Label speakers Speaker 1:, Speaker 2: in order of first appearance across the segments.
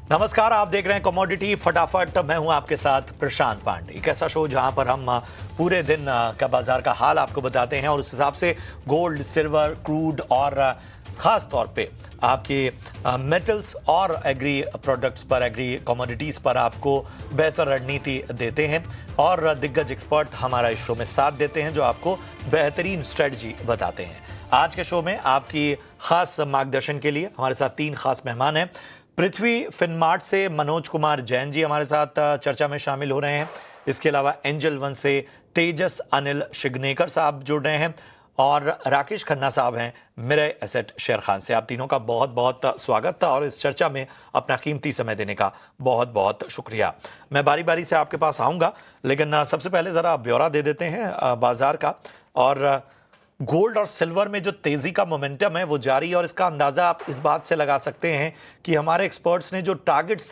Speaker 1: नमस्कार, आप देख रहे हैं कमोडिटी फटाफट। मैं हूं आपके साथ प्रशांत पांडे। एक ऐसा शो जहां पर हम पूरे दिन का बाजार का हाल आपको बताते हैं और उस हिसाब से गोल्ड, सिल्वर, क्रूड और खास तौर पे आपकी मेटल्स और एग्री प्रोडक्ट्स पर, एग्री कमोडिटीज पर आपको बेहतर रणनीति देते हैं और दिग्गज एक्सपर्ट हमारा इस शो में साथ देते हैं जो आपको बेहतरीन स्ट्रेटजी बताते हैं। आज के शो में आपकी खास मार्गदर्शन के लिए हमारे साथ तीन खास मेहमान हैं। पृथ्वी फिनमार्ट से मनोज कुमार जैन जी हमारे साथ चर्चा में शामिल हो रहे हैं। इसके अलावा एंजल वन से तेजस अनिल शिग्नेकर साहब जुड़ रहे हैं और राकेश खन्ना साहब हैं मिरे एसेट शेयर खान से। आप तीनों का बहुत बहुत स्वागत था और इस चर्चा में अपना कीमती समय देने का बहुत बहुत शुक्रिया। मैं बारी बारी से आपके पास आऊंगा, लेकिन सबसे पहले ज़रा ब्यौरा दे देते हैं बाजार का। और गोल्ड और सिल्वर में जो तेजी का मोमेंटम है वो जारी है और इसका अंदाजा आप इस बात से लगा सकते हैं कि हमारे एक्सपर्ट्स ने जो टारगेट्स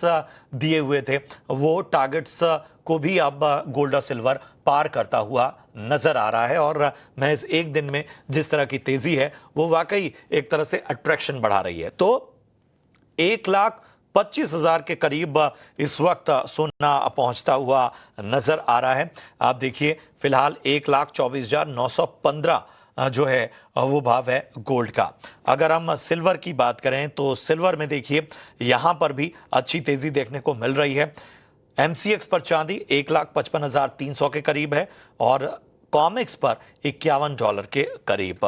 Speaker 1: दिए हुए थे वो टारगेट्स को भी अब गोल्ड और सिल्वर पार करता हुआ नजर आ रहा है। और महज एक दिन में जिस तरह की तेजी है वो वाकई एक तरह से अट्रैक्शन बढ़ा रही है। तो 1,25,000 के करीब इस वक्त सोना पहुंचता हुआ नजर आ रहा है। आप देखिए फिलहाल 1,24,915 जो है वो भाव है गोल्ड का। अगर हम सिल्वर की बात करें तो सिल्वर में देखिए यहां पर भी अच्छी तेजी देखने को मिल रही है। एमसीएक्स पर चांदी 1,55,300 के करीब है और कॉमिक्स पर $51 के करीब।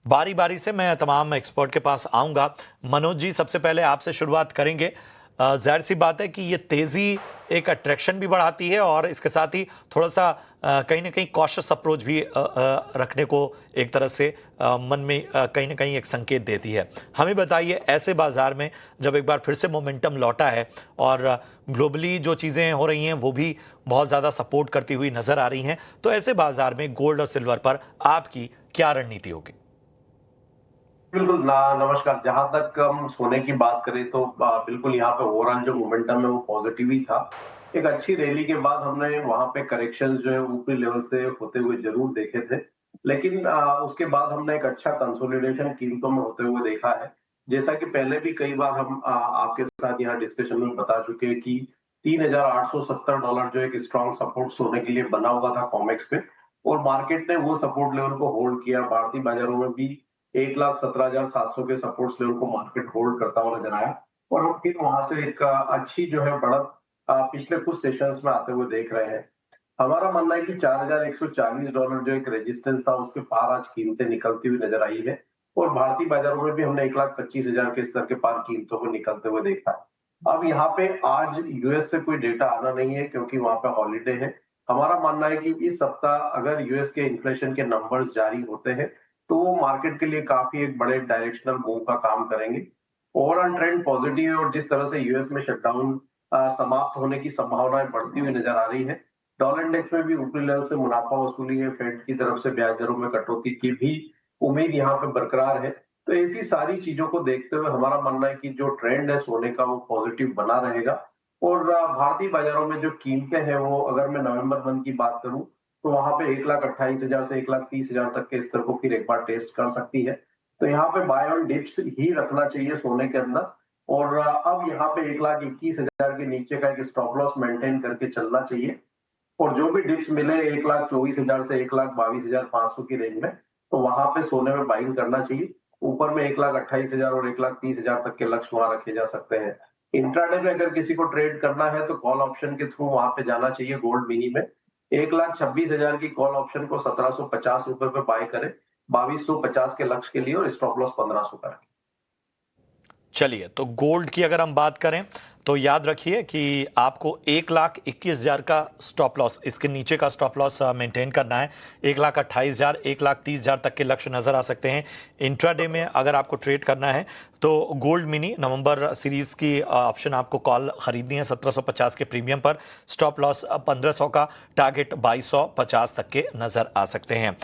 Speaker 1: बारी बारी से मैं तमाम एक्सपर्ट के पास आऊंगा। मनोज जी, सबसे पहले आपसे शुरुआत करेंगे। जाहिर सी बात है कि ये तेजी एक अट्रैक्शन भी बढ़ाती है और इसके साथ ही थोड़ा सा कहीं ना कहीं कॉशियस अप्रोच भी रखने को एक तरह से मन में कहीं ना कहीं एक संकेत देती है। हमें बताइए, ऐसे बाजार में जब एक बार फिर से मोमेंटम लौटा है और ग्लोबली जो चीज़ें हो रही हैं वो भी बहुत ज़्यादा सपोर्ट करती हुई नजर आ रही हैं, तो ऐसे बाजार में गोल्ड और सिल्वर पर आपकी क्या रणनीति होगी?
Speaker 2: बिल्कुल ना। नमस्कार। जहां तक हम सोने की बात करें तो बिल्कुल यहाँ पे ओवरऑल जो मोमेंटम है वो पॉजिटिव ही था। एक अच्छी रैली के बाद हमने वहां पे करेक्शंस जो है ऊपरी लेवल से होते हुए जरूर देखे थे, लेकिन उसके बाद हमने एक अच्छा कंसोलिडेशन कीमतों में होते हुए देखा है। जैसा कि पहले भी कई बार हम आपके साथ यहाँ डिस्कशन में बता चुके हैं कि $3,870 जो एक स्ट्रॉन्ग सपोर्ट सोने के लिए बना हुआ था कॉमेक्स पे, और मार्केट ने वो सपोर्ट लेवल को होल्ड किया। भारतीय बाजारों में भी 1,17,700 के सपोर्ट लेवल को मार्केट होल्ड करता हुआ नजर आया और हम फिर वहां से एक अच्छी जो है बढ़त पिछले कुछ सेशंस में आते हुए देख रहे हैं। हमारा मानना है कि $4,140 जो एक रेजिस्टेंस था उसके पार आज कीमतें निकलती हुई नजर आई है और भारतीय बाजारों में भी हमने 1,25,000 के स्तर के पार कीमतों को निकलते हुए देखा है। अब यहाँ पे आज यूएस से कोई डेटा आना नहीं है क्योंकि वहां पे हॉलीडे है। हमारा मानना है कि इस सप्ताह अगर यूएस के इन्फ्लेशन के नंबर्स जारी होते हैं तो वो मार्केट के लिए काफी एक बड़े डायरेक्शनल मूव का काम करेंगे। ओवरऑल ट्रेंड पॉजिटिव है और जिस तरह से यूएस में शटडाउन समाप्त होने की संभावनाएं बढ़ती हुई नजर आ रही है। डॉलर इंडेक्स में भी ऊपरी लेवल से मुनाफा वसूली है, फेड की तरफ से ब्याज दरों में कटौती की भी उम्मीद यहाँ पे बरकरार है। तो ऐसी सारी चीजों को देखते हुए हमारा मानना है कि जो ट्रेंड है सोने का वो पॉजिटिव बना रहेगा। और भारतीय बाजारों में जो कीमतें हैं वो अगर मैं नवंबर मंथ की बात करूं तो वहां पे 1,28,000 से 1,30,000 तक के स्तर को फिर एक बार टेस्ट कर सकती है। तो यहाँ पे बाय ऑन डिप्स ही रखना चाहिए सोने के अंदर। और अब यहाँ पे 1,21,000 के नीचे का एक स्टॉप लॉस मेंटेन करके चलना चाहिए और जो भी डिप्स मिले 1,24,000 से 1,22,500 की रेंज में, तो वहां पे सोने में बाइंग करना चाहिए। ऊपर में 1,28,000 और 1,30,000 तक के लक्ष्य वहां रखे जा सकते हैं। इंट्राडे में अगर किसी को ट्रेड करना है तो कॉल ऑप्शन के थ्रू वहां पे जाना चाहिए गोल्ड मिनी में। 1,26,000 की कॉल ऑप्शन को ₹1,750 पे बाय करें, 2,250 के लक्ष्य के लिए, और स्टॉप लॉस 1,500 का रखें।
Speaker 1: चलिए, तो गोल्ड की अगर हम बात करें तो याद रखिए कि आपको 1,21,000 का स्टॉप लॉस, इसके नीचे का स्टॉप लॉस मेंटेन करना है। 1,28,000, 1,30,000 तक के लक्ष्य नजर आ सकते हैं। इंट्राडे में अगर आपको ट्रेड करना है तो गोल्ड मिनी नवंबर सीरीज की ऑप्शन आपको कॉल खरीदनी है 1,750 के प्रीमियम पर। स्टॉप लॉस 1,500 का, टारगेट 2,250 तक के नजर आ सकते हैं।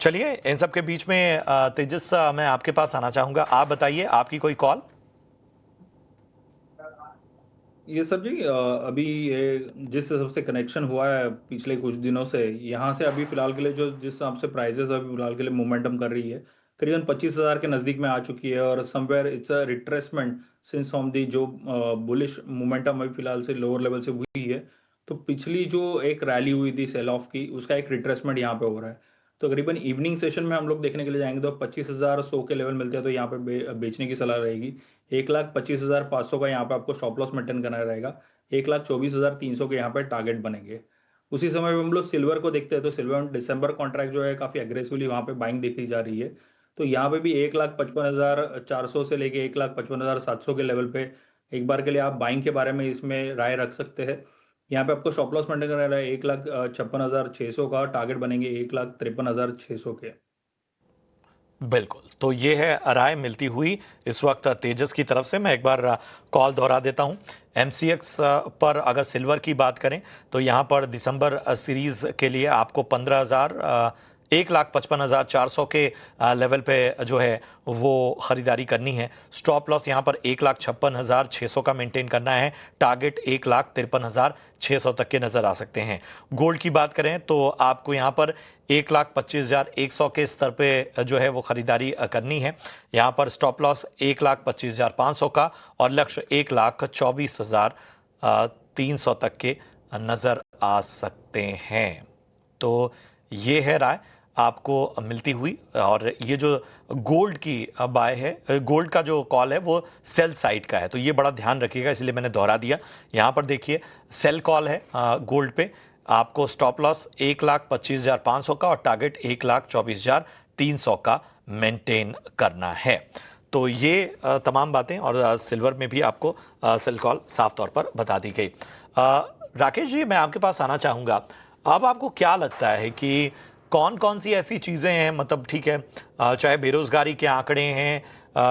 Speaker 1: चलिए, इन सब के बीच में तेजस, मैं आपके पास आना चाहूंगा। आप बताइए, आपकी कोई कॉल?
Speaker 3: ये सर जी, अभी ये जिस हिसाब से कनेक्शन हुआ है पिछले कुछ दिनों से, यहाँ से अभी फिलहाल के लिए जो जिस हिसाब से प्राइजेस अभी फिलहाल के लिए मोमेंटम कर रही है, करीबन 25,000 के नज़दीक में आ चुकी है और somewhere it's a retracement since from the जो बुलिश मोमेंटम अभी फिलहाल से लोअर लेवल से हुई है। तो पिछली जो एक रैली हुई थी सेल ऑफ की, उसका एक रिट्रेसमेंट यहाँ पे हो रहा है। तो करीबन इवनिंग सेशन में हम लोग देखने के लिए जाएंगे तो 25,100 के लेवल मिलते हैं तो यहाँ पे बेचने की सलाह रहेगी। 1,25,500 का यहाँ पे आपको स्टॉप लॉस मेंटेन करना रहेगा। 1,24,300 के यहाँ पे टारगेट बनेंगे। उसी समय पे हम लोग सिल्वर को देखते हैं तो सिल्वर में दिसंबर कॉन्ट्रैक्ट जो है काफ़ी एग्रेसिवली वहाँ पे बाइंग देखी जा रही है। तो यहाँ पे भी 1,55,400 से लेके 1,55,700 के लेवल पे एक बार के लिए आप बाइंग के बारे में इसमें राय रख सकते हैं। यहाँ पे आपको स्टॉप लॉस मेंटेन करना है 1,56,600 का, टारगेट बनेंगे 1,53,600 के।
Speaker 1: बिल्कुल, तो ये है राय मिलती हुई इस वक्त तेजस की तरफ से। मैं एक बार कॉल दोहरा देता हूं। एमसीएक्स पर अगर सिल्वर की बात करें तो यहाँ पर दिसंबर सीरीज के लिए आपको 1,55,400 के लेवल पे जो है वो ख़रीदारी करनी है। स्टॉप लॉस यहाँ पर 1,56,600 का मेंटेन करना है। टारगेट 1,53,600 तक के नज़र आ सकते हैं। गोल्ड की बात करें तो आपको यहाँ पर 1,25,100 के स्तर पे जो है वो ख़रीदारी करनी है। यहाँ पर स्टॉप लॉस 1,25,500 का और लक्ष्य 1,24,300 तक के नज़र आ सकते हैं। तो ये है राय आपको मिलती हुई। और ये जो गोल्ड की बाय है, गोल्ड का जो कॉल है वो सेल साइड का है, तो ये बड़ा ध्यान रखिएगा, इसलिए मैंने दोहरा दिया। यहाँ पर देखिए सेल कॉल है गोल्ड पे। आपको स्टॉप लॉस 1,25,500 का और टारगेट 1,24,300 का मेंटेन करना है। तो ये तमाम बातें और सिल्वर में भी आपको सेल कॉल साफ तौर पर बता दी गई। राकेश जी, मैं आपके पास आना चाहूँगा। अब आपको क्या लगता है कि कौन कौन सी ऐसी चीज़ें हैं, मतलब ठीक है चाहे बेरोज़गारी के आंकड़े हैं,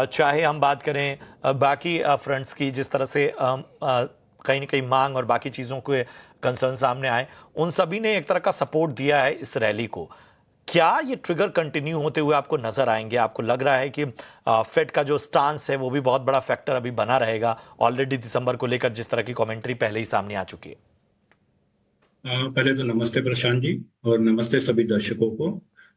Speaker 1: चाहे हम बात करें बाकी फ्रंट्स की, जिस तरह से कहीं ना कहीं मांग और बाकी चीज़ों के कंसर्न सामने आए, उन सभी ने एक तरह का सपोर्ट दिया है इस रैली को। क्या ये ट्रिगर कंटिन्यू होते हुए आपको नजर आएंगे? आपको लग रहा है कि फेड का जो स्टांस है वो भी बहुत बड़ा फैक्टर अभी बना रहेगा? ऑलरेडी दिसंबर को लेकर जिस तरह की कमेंट्री पहले ही सामने आ चुकी है।
Speaker 4: पहले तो नमस्ते प्रशांत जी और नमस्ते सभी दर्शकों को।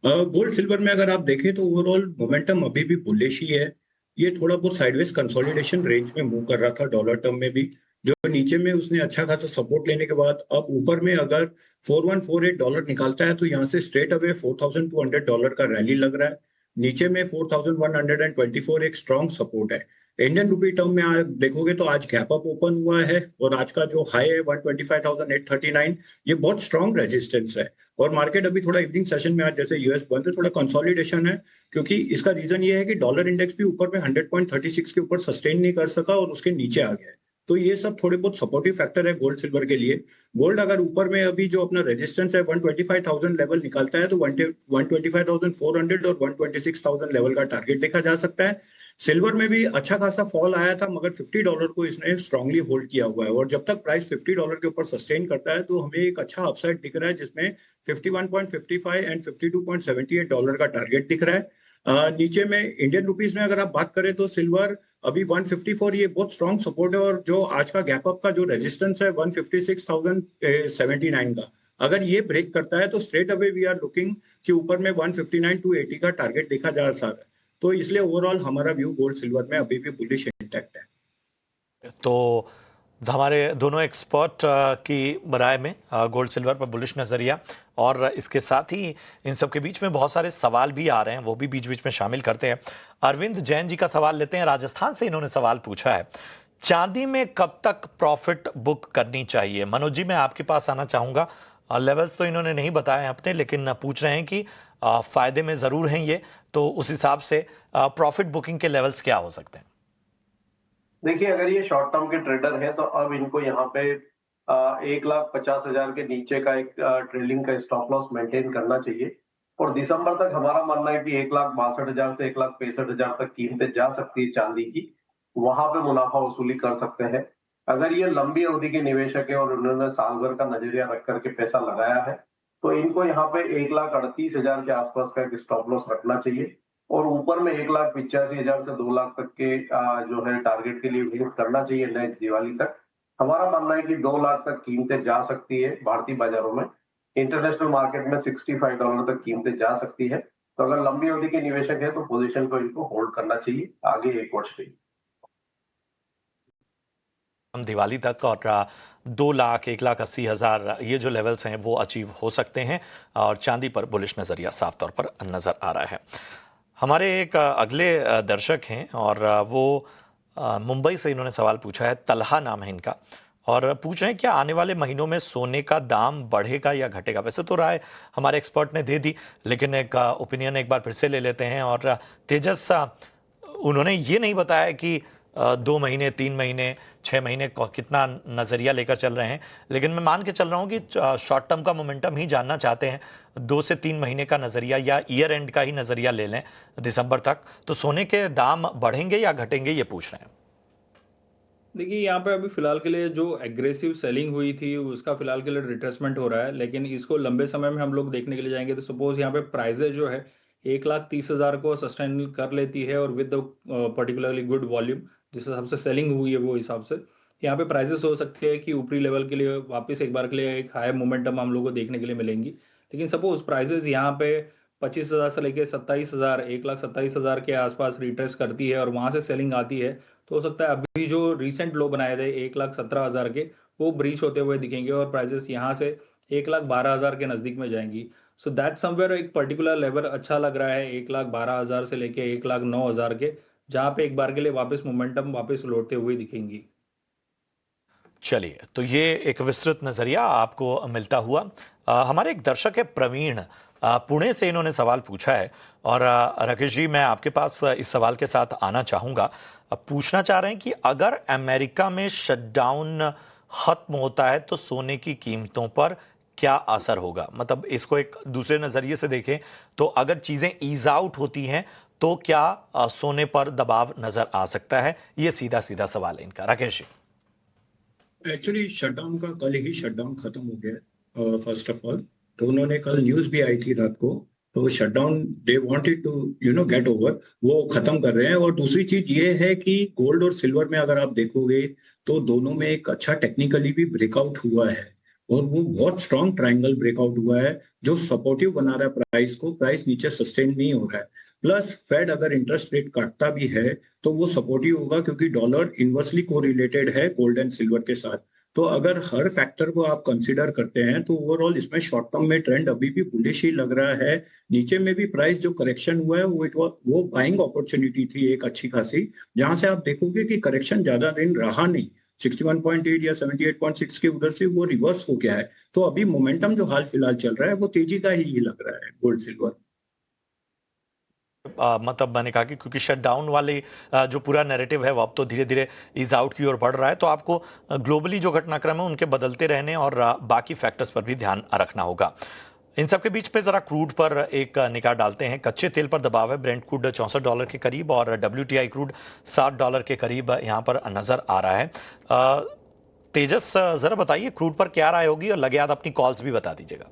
Speaker 4: गोल्ड सिल्वर में अगर आप देखें तो ओवरऑल मोमेंटम अभी भी बुलिश ही है। ये थोड़ा बहुत साइडवेज कंसोलिडेशन रेंज में मूव कर रहा था डॉलर टर्म में भी, जो नीचे में उसने अच्छा खासा सपोर्ट लेने के बाद अब ऊपर में अगर $4148 निकालता है तो यहाँ से स्ट्रेट अवे $4,200 का रैली लग रहा है। नीचे में 4,124 एक स्ट्रॉन्ग सपोर्ट है। इंडियन रुपी टर्म में आप देखोगे तो आज गैप अप ओपन हुआ है और आज का जो हाई है 125,839, ये बहुत स्ट्रॉन्ग रेजिस्टेंस है। और मार्केट अभी थोड़ा इवनिंग सेशन में आज जैसे यूएस बंद है, थोड़ा कंसोलिडेशन है, क्योंकि इसका रीजन ये है कि डॉलर इंडेक्स भी ऊपर में 100.36 के ऊपर सस्टेन नहीं कर सका और उसके नीचे आ गया है। तो ये सब थोड़े बहुत सपोर्टिव फैक्टर है गोल्ड सिल्वर के लिए। गोल्ड अगर ऊपर में अभी जो अपना रेजिस्टेंस है 125,000 लेवल निकालता है तो 125,400 और 126,000 लेवल का टारगेट देखा जा सकता है। सिल्वर में भी अच्छा खासा फॉल आया था मगर $50 को इसने स्ट्रांगली होल्ड किया हुआ है और जब तक प्राइस $50 के ऊपर सस्टेन करता है तो हमें एक अच्छा अपसाइड दिख रहा है, जिसमें 51.55 एंड $52.78 का टारगेट दिख रहा है। नीचे में इंडियन रुपीस में अगर आप बात करें तो सिल्वर अभी 154, ये बहुत स्ट्रॉन्ग सपोर्ट है और जो आज का गैप अप का जो रेजिस्टेंस है 156,079 का, अगर ये ब्रेक करता है तो straight away we are looking कि ऊपर में 159,280 का टारगेट देखा जा सकता है। तो इसलिए ओवरऑल हमारा व्यू गोल्ड सिल्वर में अभी भी बुलिश इंटैक्ट है।
Speaker 1: तो हमारे दोनों एक्सपर्ट की राय में गोल्ड सिल्वर पर बुलिश नजरिया, और इसके साथ ही इन सब के बीच में बहुत सारे सवाल भी आ रहे हैं, वो भी बीच बीच में शामिल करते हैं। अरविंद जैन जी का सवाल लेते हैं, राजस्थान से इन्होंने सवाल पूछा है, चांदी में कब तक प्रॉफिट बुक करनी चाहिए? मनोज जी, मैं आपके पास आना चाहूंगा। लेवल्स तो इन्होंने नहीं बताए अपने, लेकिन पूछ रहे हैं कि फायदे में जरूर हैं ये, तो उस हिसाब से प्रॉफिट बुकिंग के लेवल्स क्या हो सकते हैं?
Speaker 2: देखिए, अगर ये शॉर्ट टर्म के ट्रेडर हैं तो अब इनको यहाँ पे 1,50,000 के नीचे का एक ट्रेलिंग का स्टॉप लॉस मेंटेन करना चाहिए। और दिसंबर तक हमारा मानना है कि 1,62,000 से 1,65,000 तक कीमतें जा सकती है चांदी की, वहां पे मुनाफा वसूली कर सकते हैं। अगर ये लंबी अवधि के निवेशक है और उन्होंने साल भर का नजरिया रख करके पैसा लगाया है तो इनको यहाँ पे 1,38,000 के आसपास का एक स्टॉप लॉस रखना चाहिए और ऊपर में 1,85,000 से 2 लाख तक के जो है टारगेट के लिए वेट करना चाहिए नेक्स्ट दिवाली तक। हमारा मानना है कि 2 लाख तक कीमतें जा सकती है भारतीय बाजारों में। इंटरनेशनल मार्केट में $65 तक कीमतें जा सकती है। तो अगर लंबी अवधि के निवेशक है तो पोजीशन को इनको होल्ड करना चाहिए आगे 1 वर्ष के लिए।
Speaker 1: हम दिवाली तक और 2 लाख 1,80,000 ये जो लेवल्स हैं वो अचीव हो सकते हैं और चांदी पर बुलिश नज़रिया साफ तौर पर नज़र आ रहा है। हमारे एक अगले दर्शक हैं और वो मुंबई से इन्होंने सवाल पूछा है, तलहा नाम है इनका, और पूछ रहे हैं क्या आने वाले महीनों में सोने का दाम बढ़ेगा या घटेगा। वैसे तो राय हमारे एक्सपर्ट ने दे दी, लेकिन एक ओपिनियन एक बार फिर से ले लेते हैं। और तेजस, उन्होंने ये नहीं बताया कि 2 महीने, 3 महीने, 6 महीने कितना नज़रिया लेकर चल रहे हैं, लेकिन मैं मान के चल रहा हूँ कि शॉर्ट टर्म का मोमेंटम ही जानना चाहते हैं। 2 से 3 महीने का नज़रिया या ईयर एंड का ही नज़रिया ले लें दिसंबर तक, तो सोने के दाम बढ़ेंगे या घटेंगे, ये पूछ रहे हैं।
Speaker 3: देखिए, यहाँ पे अभी फिलहाल के लिए जो एग्रेसिव सेलिंग हुई थी उसका फिलहाल के लिए रिट्रेसमेंट हो रहा है, लेकिन इसको लंबे समय में हम लोग देखने के लिए जाएंगे तो सपोज यहाँ पे प्राइजेज जो है 1,30,000 को सस्टेन कर लेती है और विद पर्टिकुलरली गुड वॉल्यूम जिस हिसाब से सेलिंग हुई है वो हिसाब से यहाँ पे प्राइजेस हो सकते हैं कि ऊपरी लेवल के लिए वापस एक बार के लिए एक हाई मोमेंटम हम लोग को देखने के लिए मिलेंगी। लेकिन सपोज प्राइजेस यहाँ पे 25,000 से लेके 27,000, 1,27,000 के आसपास रिट्रेस करती है और वहाँ से सेलिंग आती है, तो हो सकता है अभी जो रिसेंट लो बनाए थे 1,17,000 के वो ब्रीच होते हुए दिखेंगे और प्राइजेस यहाँ से 1,12,000 के नज़दीक में जाएंगी। सो दैट समवेयर एक पर्टिकुलर लेवल अच्छा लग रहा है 1,12,000 से लेके 1,09,000 के, जहाँ पे एक बार के लिए वापस मोमेंटम वापस लौटते हुए दिखेंगी।
Speaker 1: चलिए, तो ये एक विस्तृत नज़रिया आपको मिलता हुआ। हमारे एक दर्शक है प्रवीण, पुणे से इन्होंने सवाल पूछा है और राकेश जी मैं आपके पास इस सवाल के साथ आना चाहूँगा। पूछना चाह रहे हैं कि अगर अमेरिका में शटडाउन खत्म होता है तो सोने की कीमतों पर क्या असर होगा। मतलब इसको एक दूसरे नज़रिए से देखें तो अगर चीज़ें ईज आउट होती हैं तो क्या सोने पर दबाव नज़र आ सकता है। ये सीधा सीधा सवाल है इनका। राकेश जी।
Speaker 4: एक्चुअली शटडाउन का कल ही शटडाउन खत्म हो गया फर्स्ट ऑफ ऑल। तो उन्होंने कल न्यूज भी आई थी रात को, तो shutdown they wanted to get over, वो खत्म कर रहे हैं। और दूसरी चीज ये है कि गोल्ड और सिल्वर में अगर आप देखोगे तो दोनों में एक अच्छा टेक्निकली भी ब्रेकआउट हुआ है और वो बहुत स्ट्रॉन्ग ट्रायंगल ब्रेकआउट हुआ है जो सपोर्टिव बना रहा है प्राइस को। प्राइस नीचे सस्टेन नहीं हो रहा है। प्लस फेड अगर इंटरेस्ट रेट काटता भी है तो वो सपोर्टिव होगा क्योंकि डॉलर इनवर्सली कोरिलेटेड है गोल्ड एंड सिल्वर के साथ। तो अगर हर फैक्टर को आप कंसीडर करते हैं तो ओवरऑल इसमें शॉर्ट टर्म में ट्रेंड अभी भी बुलिश ही लग रहा है। नीचे में भी प्राइस जो करेक्शन हुआ है वो बाइंग अपॉर्चुनिटी थी एक अच्छी खासी, जहां से आप देखोगे कि करेक्शन ज्यादा दिन रहा नहीं। 61.8 या 78.6 के उधर से वो रिवर्स हो गया है। तो अभी मोमेंटम जो हाल फिलहाल चल रहा है वो तेजी का ही लग रहा है गोल्ड सिल्वर।
Speaker 1: मतलब मैंने कहा कि क्योंकि शटडाउन वाली जो पूरा नैरेटिव है वो अब तो धीरे धीरे इज आउट की ओर बढ़ रहा है, तो आपको ग्लोबली जो घटनाक्रम है उनके बदलते रहने और बाकी फैक्टर्स पर भी ध्यान रखना होगा। इन सब के बीच पे जरा क्रूड पर एक निगाह डालते हैं। कच्चे तेल पर दबाव है। ब्रेंट क्रूड $64 के करीब और WTI क्रूड $60 के करीब यहाँ पर नजर आ रहा है। तेजस, जरा बताइए क्रूड पर क्या राय होगी और लगे हाथ अपनी कॉल्स भी बता दीजिएगा।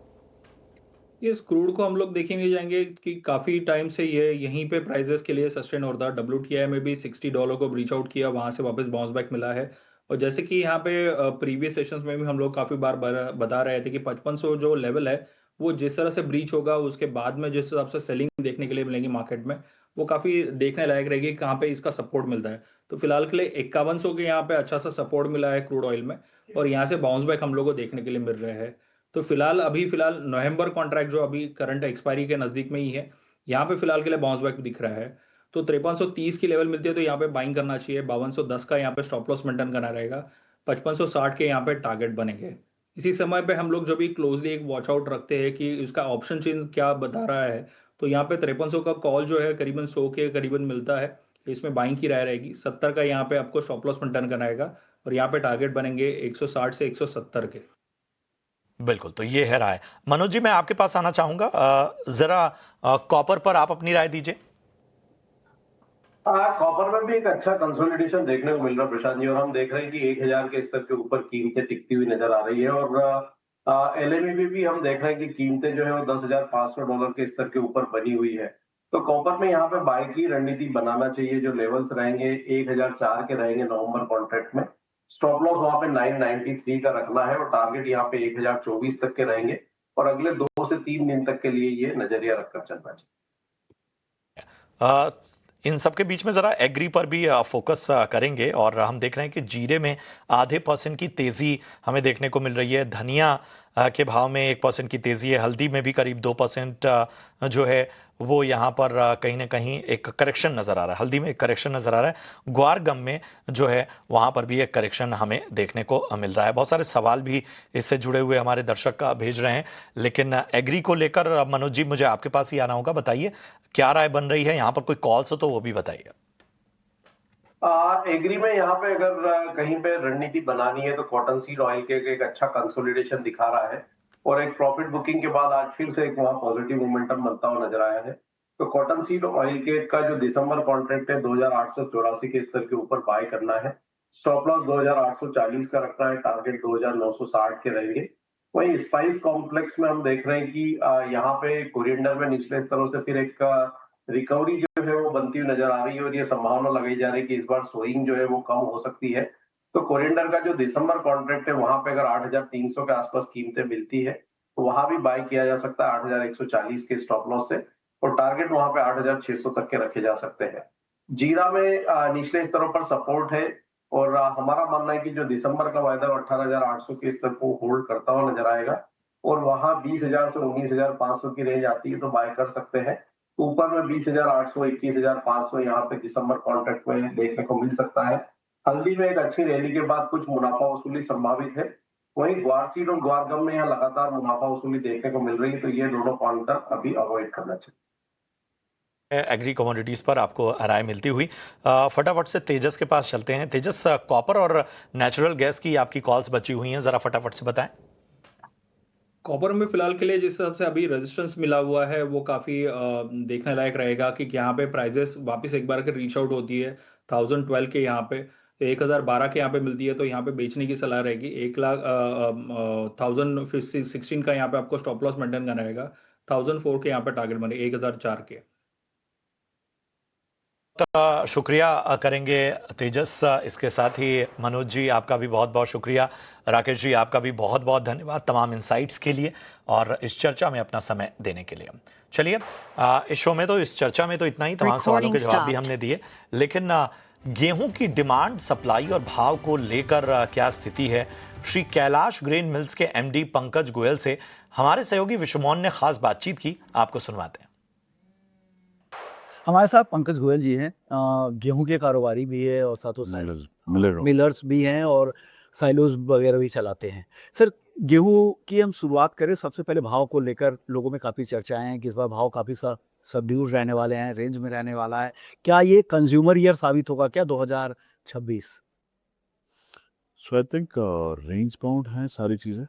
Speaker 3: ये क्रूड को हम लोग देखेंगे जाएंगे कि काफ़ी टाइम से ये यहीं पे प्राइजेस के लिए सस्टेन हो रहा था। WTI में भी $60 को ब्रीच आउट किया, वहाँ से वापस बाउंस बैक मिला है। और जैसे कि यहाँ पे प्रीवियस सेशंस में भी हम लोग काफ़ी बार बता रहे थे कि 5500 जो लेवल है वो जिस तरह से ब्रीच होगा उसके बाद में जिस हिसाब से सेलिंग देखने के लिए मिलेंगी मार्केट में, वो काफ़ी देखने लायक रहेगी कहाँ पे इसका सपोर्ट मिलता है। तो फिलहाल के लिए 5100 के यहाँ पे अच्छा सा सपोर्ट मिला है क्रूड ऑयल में और यहाँ से बाउंस बैक हम लोग को देखने के लिए मिल रहे हैं। तो फिलहाल नवंबर कॉन्ट्रैक्ट जो अभी करंट एक्सपायरी के नज़दीक में ही है, यहाँ पे फिलहाल के लिए बाउंस बैक दिख रहा है। तो 5330 की लेवल मिलती है तो यहाँ पे बाइंग करना चाहिए। 5210 का यहाँ पे स्टॉप लॉस मेंटेन करना रहेगा। 5560 के यहाँ पे टारगेट बनेंगे। इसी समय पे हम लोग जो भी क्लोजली एक वॉच आउट रखते हैं कि इसका ऑप्शन चेंज क्या बता रहा है, तो यहाँ पे 5300 का कॉल जो है करीबन 100 के करीबन मिलता है, तो इसमें बाइंग की राय रहेगी। 70 का यहाँ पे आपको स्टॉप लॉस मेंटेन करना रहेगा और यहाँ पे टारगेट बनेंगे 160 से 170 के।
Speaker 1: बिल्कुल, तो ये है राय। मनोज जी, मैं आपके पास आना चाहूंगा। जरा कॉपर पर आप अपनी राय दीजिए।
Speaker 2: कॉपर में भी एक अच्छा कंसोलिडेशन देखने को मिल रहा है प्रशांत जी, और हम देख रहे हैं कि 1000 के स्तर के ऊपर कीमतें टिकती हुई नजर आ रही है। और LME में भी हम देख रहे हैं कि कीमतें जो है वो $10,500 के स्तर के ऊपर बनी हुई है। तो कॉपर में यहाँ पे बाय की रणनीति बनाना चाहिए। जो लेवल्स रहेंगे 1004 के रहेंगे नवंबर कॉन्ट्रैक्ट में। स्टॉप लॉस वहां पे 993 का रखना है और टारगेट यहाँ पे 1024 तक के रहेंगे और अगले 2 से 3 दिन तक के लिए ये नजरिया रखकर चलना चाहिए।
Speaker 1: इन सब के बीच में ज़रा एग्री पर भी फोकस करेंगे और हम देख रहे हैं कि जीरे में %0.5% की तेज़ी हमें देखने को मिल रही है। धनिया के भाव में 1% की तेज़ी है। हल्दी में भी करीब 2% जो है वो यहाँ पर कहीं ना कहीं एक करेक्शन नज़र आ रहा है। हल्दी में एक करेक्शन नज़र आ रहा है। ग्वार गम में जो है वहाँ पर भी एक करेक्शन हमें देखने को मिल रहा है। बहुत सारे सवाल भी इससे जुड़े हुए हमारे दर्शक भेज रहे हैं, लेकिन एग्री को लेकर मनोज जी मुझे आपके पास ही आना होगा। बताइए क्या राय बन रही है, यहाँ पर कोई कॉल्स हो तो वो भी बताइए।
Speaker 2: एग्री में यहाँ पे अगर कहीं पे रणनीति बनानी है तो कॉटन सीड ऑयल के एक अच्छा कंसोलिडेशन दिखा रहा है और एक प्रॉफिट बुकिंग के बाद आज फिर से एक वहाँ पॉजिटिव मोमेंटम बनता हुआ नजर आया है। तो कॉटन सीड ऑयल के का जो दिसंबर कॉन्ट्रैक्ट है 2884 के स्तर के ऊपर बाय करना है। स्टॉप लॉस 2840 का रखना है, टारगेट 2960 के रहेंगे। वहीं स्पाइस कॉम्प्लेक्स में हम देख रहे हैं कि यहाँ पे कोरिएंडर में निचले स्तरों से फिर एक रिकवरी जो है वो बनती हुई नजर आ रही है और ये संभावना लगाई जा रही है कि इस बार सोइंग जो है वो कम हो सकती है। तो कोरिएंडर का जो दिसंबर कॉन्ट्रैक्ट है वहां पे अगर 8300 के आसपास कीमतें मिलती है तो वहां भी बाय किया जा सकता है 8140 के स्टॉप लॉस से और टारगेट वहां पे 8600 तक के रखे जा सकते हैं। जीरा में निचले स्तरों पर सपोर्ट है और हमारा मानना है कि जो दिसंबर का वायदा 18800 के स्तर को होल्ड करता हुआ नजर आएगा और वहां 20000 से 19500 की रेंज आती है तो बाय कर सकते हैं। ऊपर में 20,800 21,500 यहाँ पे दिसंबर कॉन्ट्रैक्ट में देखने को मिल सकता है। हल्दी में एक अच्छी रैली के बाद कुछ मुनाफा वसूली संभावित है। वहीं ग्वार सीड और ग्वार गम में यहाँ लगातार मुनाफा वसूली देखने को मिल रही है, तो ये दोनों काउंटर अभी अवॉइड करना चाहिए।
Speaker 1: एग्री कमोडिटीज पर आपको राय मिलती हुई फटाफट से तेजस के पास चलते हैं। तेजस, कॉपर और नेचुरल गैस की आपकी कॉल्स बची हुई हैं, जरा फटाफट से बताएं।
Speaker 3: कॉपर में फिलहाल के लिए जिस हिसाब से अभी रेजिस्टेंस मिला हुआ है वो काफ़ी देखने लायक रहेगा कि यहाँ पे प्राइजेस वापस एक बार के रीच आउट होती है 1012 के यहाँ पे, तो 1012 के यहाँ पे मिलती है तो यहाँ पे बेचने की सलाह रहेगी। 1016 का यहाँ पे आपको स्टॉप लॉस मेंटेन करना रहेगा। 1004 के यहाँ पे टारगेट बने 1004 के।
Speaker 1: शुक्रिया करेंगे तेजस। इसके साथ ही मनोज जी आपका भी बहुत बहुत शुक्रिया। राकेश जी आपका भी बहुत बहुत धन्यवाद तमाम इनसाइट्स के लिए और इस चर्चा में अपना समय देने के लिए। चलिए, इस शो में तो इस चर्चा में तो इतना ही। तमाम सवालों के जवाब भी हमने दिए, लेकिन गेहूं की डिमांड, सप्लाई और भाव को लेकर क्या स्थिति है, श्री कैलाश ग्रेन मिल्स के एमडी पंकज गोयल से हमारे सहयोगी विश्वमोहन ने खास बातचीत की। आपको सुनवाते हैं।
Speaker 5: हमारे साथ पंकज गोयल जी हैं, गेहूं के कारोबारी भी है और साथों साथ मिलर्स भी हैं और साइलोज वगैरह भी चलाते हैं। सर, गेहूं की हम शुरुआत करें, सबसे पहले भाव को लेकर लोगों में काफ़ी चर्चाएं हैं कि इस बार भाव काफ़ी सबड्यूड रहने वाले हैं, रेंज में रहने वाला है। क्या ये कंज्यूमर ईयर साबित होगा क्या 2026?
Speaker 6: सो आई थिंक रेंज बाउंड हैं सारी चीज़ें।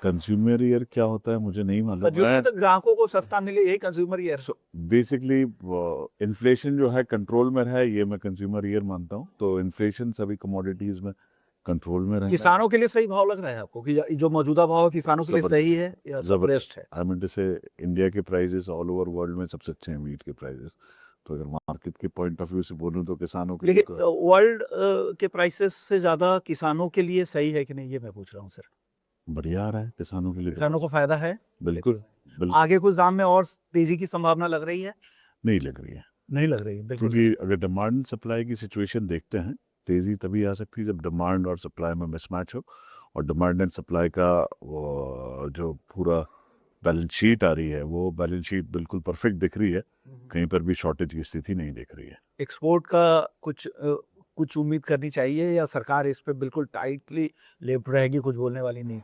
Speaker 6: कंज्यूमर ईयर क्या होता है मुझे नहीं मालूम।
Speaker 5: तो ग्राहकों को सस्ता मिले, यही कंज्यूमर ईयर।
Speaker 6: बेसिकली इन्फ्लेशन जो है कंट्रोल में है, ये मैं कंज्यूमर ईयर मानता हूँ। तो इन्फ्लेशन सभी कमोडिटीज में कंट्रोल में रहे।
Speaker 5: किसानों के लिए सही भाव लग रहा है आपको कि जो मौजूदा भाव है किसानों के लिए सही है या जबरदस्त है?
Speaker 6: आई मीन से इंडिया के प्राइजेस ऑल ओवर वर्ल्ड में सबसे अच्छे हैं वीट के प्राइजेस। तो अगर मार्केट के पॉइंट ऑफ व्यू से बोलूं तो किसानों के लिए,
Speaker 5: लेकिन वर्ल्ड के प्राइसेस से ज्यादा किसानों के लिए सही है कि नहीं, ये मैं पूछ रहा हूँ सर।
Speaker 6: बढ़िया आ रहा है किसानों के लिए,
Speaker 5: किसानों को फायदा है।
Speaker 6: बिल्कुल।
Speaker 5: आगे कुछ दाम में और तेजी की संभावना लग रही है?
Speaker 6: नहीं लग रही है,
Speaker 5: नहीं लग रही है
Speaker 6: क्योंकि अगर डिमांड सप्लाई की सिचुएशन देखते हैं, तेजी तभी आ सकती है जब डिमांड और सप्लाई में मिसमैच हो। और डिमांड एंड सप्लाई का जो पूरा बैलेंस शीट आ रही है, वो बैलेंस शीट बिल्कुल परफेक्ट दिख रही है, कहीं पर भी शॉर्टेज की स्थिति नहीं दिख रही है।
Speaker 5: एक्सपोर्ट का कुछ उम्मीद करनी चाहिए या सरकार इस पे बिल्कुल टाइटली लेप रहेगी, कुछ बोलने वाली नहीं?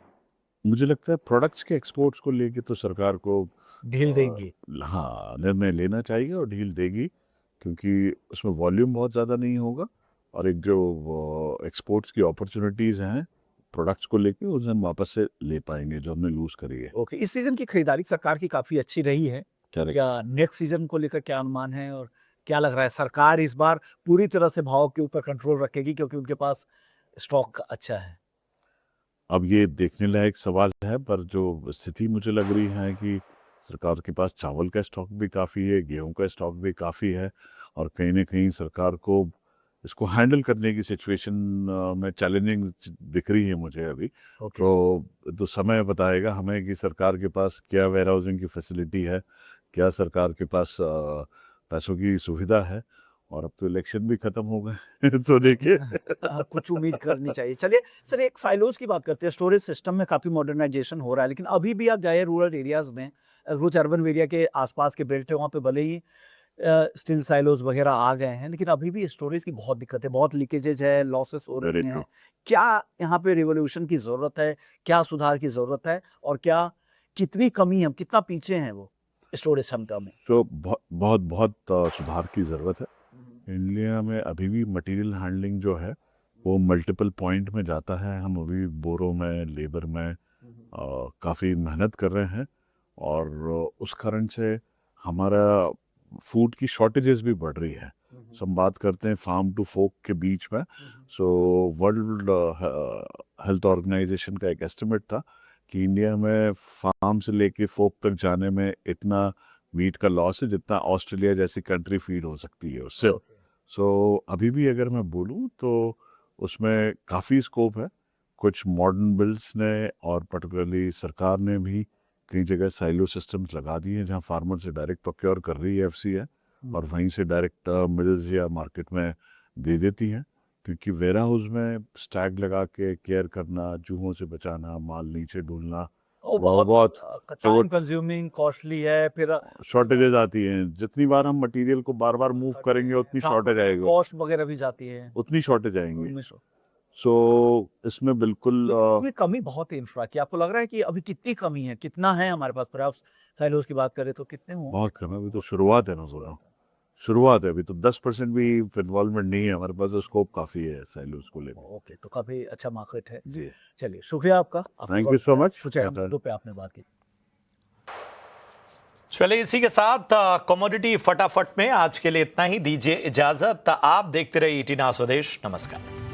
Speaker 6: मुझे लगता है प्रोडक्ट्स के एक्सपोर्ट्स को लेके तो सरकार को
Speaker 5: ढील देंगी।
Speaker 6: हाँ, निर्णय लेना चाहिए और ढील देगी, क्योंकि उसमें वॉल्यूम बहुत ज़्यादा नहीं होगा और एक जो एक्सपोर्ट्स की अपॉर्चुनिटीज़ हैं प्रोडक्ट्स को लेके, उसे हम वापस से ले पाएंगे जो हमने लूज करी है।
Speaker 5: ओके, इस सीजन की खरीदारी सरकार की काफी अच्छी रही है। क्या नेक्स्ट सीजन को लेकर क्या अनुमान है और क्या लग रहा है, सरकार इस बार पूरी तरह से भाव के ऊपर कंट्रोल रखेगी क्योंकि उनके पास स्टॉक अच्छा है?
Speaker 6: अब ये देखने लायक सवाल है, पर जो स्थिति मुझे लग रही है कि सरकार के पास चावल का स्टॉक भी काफ़ी है, गेहूं का स्टॉक भी काफ़ी है और कहीं ना कहीं सरकार को इसको हैंडल करने की सिचुएशन में चैलेंजिंग दिख रही है मुझे अभी। तो समय बताएगा हमें कि सरकार के पास क्या वेयर हाउसिंग की फैसिलिटी है, क्या सरकार के पास पैसों की सुविधा है, और अब तो इलेक्शन भी खत्म हो गए तो देखिए
Speaker 5: कुछ उम्मीद करनी चाहिए। चलिए सर, एक साइलोज की बात करते हैं। स्टोरेज सिस्टम में काफ़ी मॉडर्नाइजेशन हो रहा है, लेकिन अभी भी आप जाइए रूरल एरियाज़ में, कुछ अर्बन एरिया के आसपास के बेल्ट है, वहाँ पे भले ही स्टील साइलोज वगैरह आ गए हैं, लेकिन अभी भी स्टोरेज की बहुत दिक्कत है, बहुत लीकेजेज है, लॉसेस हो
Speaker 6: Very
Speaker 5: रहे
Speaker 6: true.
Speaker 5: हैं। क्या यहाँ पे रिवॉल्यूशन की ज़रूरत है? क्या सुधार की ज़रूरत है? और क्या कितनी कमी है, कितना पीछे हैं वो स्टोरेज क्षमता में?
Speaker 6: तो बहुत बहुत सुधार की ज़रूरत है। इंडिया में अभी भी मटेरियल हैंडलिंग जो है वो मल्टीपल पॉइंट में जाता है। हम अभी बोरों में, लेबर में काफ़ी मेहनत कर रहे हैं, और उस कारण से हमारा फूड की शॉर्टेजेस भी बढ़ रही है। सो हम बात करते हैं फार्म टू फोक के बीच में। सो वर्ल्ड हेल्थ ऑर्गेनाइजेशन का एक एस्टिमेट था कि इंडिया में फार्म से लेके फोक तक जाने में इतना मीट का लॉस है जितना ऑस्ट्रेलिया जैसी कंट्री फीड हो सकती है उससे। सो अभी भी अगर मैं बोलूँ तो उसमें काफ़ी स्कोप है। कुछ मॉडर्न बिल्ड्स ने और पर्टिकुलरली सरकार ने भी कई जगह साइलो सिस्टम्स लगा दिए हैं जहाँ फार्मर से डायरेक्ट प्रोक्योर कर रही है एफसीआई, और वहीं से डायरेक्ट मिल्स या मार्केट में दे देती हैं, क्योंकि वेयर हाउस में स्टैग लगा के केयर करना, चूहों से बचाना, माल नीचे डूलना,
Speaker 5: वो
Speaker 6: बहुत
Speaker 5: टाइम कंज्यूमिंग, कॉस्टली है, फिर
Speaker 6: शॉर्टेजेस आती हैं। जितनी बार हम मटेरियल को बार बार मूव करेंगे उतनी शॉर्टेज आएगी,
Speaker 5: कॉस्ट वगैरह भी जाती है।
Speaker 6: उतनी शॉर्टेज आएंगी।
Speaker 5: उनमें से-
Speaker 6: सो इसमें बिल्कुल
Speaker 5: लेकिन इसमें कमी बहुत है इंफ्रा की। आपको लग रहा है कि अभी कितनी कमी है, कितना है हमारे पास? पर आप साइलोज की बात करें तो कितने हों?
Speaker 6: बहुत कम है। अभी तो शुरुआत है, मैं बोल रहा हूँ, शुरुआत है। अभी तो 10% भी इन्वॉल्वमेंट नहीं है हमारे पास, तो स्कोप काफ़ी है साइलोज को लेकर।
Speaker 5: ओके, तो काफी अच्छा मार्केट है।
Speaker 6: जी,
Speaker 5: चलिए, शुक्रिया आपका।
Speaker 6: Thank you so much.
Speaker 5: कुछ अहम मुद्दों पे आपने बात की।
Speaker 1: चलिए, इसी के साथ कमोडिटी फटाफट में आज के लिए इतना ही। दीजिए इजाजत। आप देखते रहिए ईटीना स्वदेश। नमस्कार।